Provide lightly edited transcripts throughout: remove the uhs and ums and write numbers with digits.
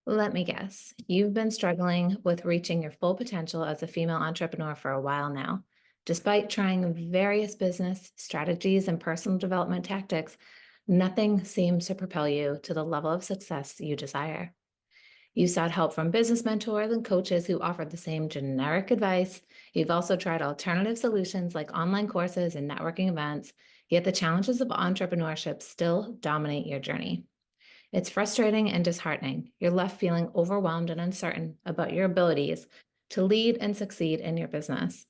Let me guess, you've been struggling with reaching your full potential as a female entrepreneur for a while now. Despite trying various business strategies and personal development tactics, nothing seems to propel you to the level of success you desire. You sought help from business mentors and coaches who offered the same generic advice. You've also tried alternative solutions like online courses and networking events, yet the challenges of entrepreneurship still dominate your journey. It's frustrating and disheartening. You're left feeling overwhelmed and uncertain about your abilities to lead and succeed in your business.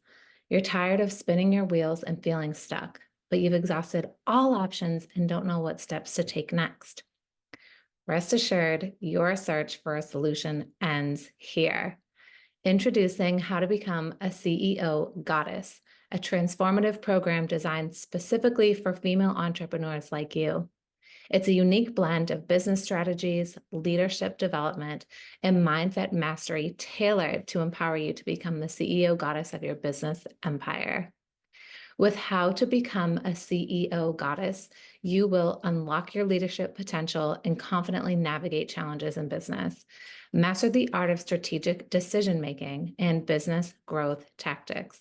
You're tired of spinning your wheels and feeling stuck, but you've exhausted all options and don't know what steps to take next. Rest assured, your search for a solution ends here. Introducing How to Become a CEO Goddess, a transformative program designed specifically for female entrepreneurs like you. It's a unique blend of business strategies, leadership development, and mindset mastery tailored to empower you to become the CEO goddess of your business empire. With How to Become a CEO Goddess, you will unlock your leadership potential and confidently navigate challenges in business. Master the art of strategic decision making and business growth tactics.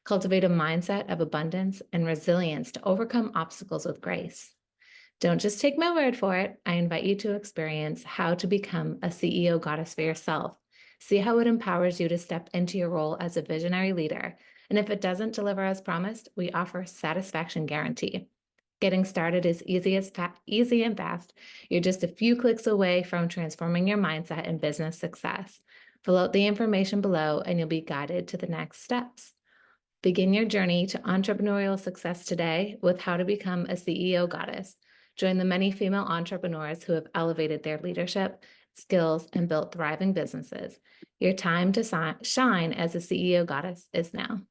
Cultivate a mindset of abundance and resilience to overcome obstacles with grace. Don't just take my word for it. I invite you to experience How to Become a CEO Goddess for yourself. See how it empowers you to step into your role as a visionary leader. And if it doesn't deliver as promised, we offer satisfaction guarantee. Getting started is easy and fast. You're just a few clicks away from transforming your mindset and business success. Fill out the information below and you'll be guided to the next steps. Begin your journey to entrepreneurial success today with How to Become a CEO Goddess. Join the many female entrepreneurs who have elevated their leadership, skills, and built thriving businesses. Your time to shine as a CEO goddess is now.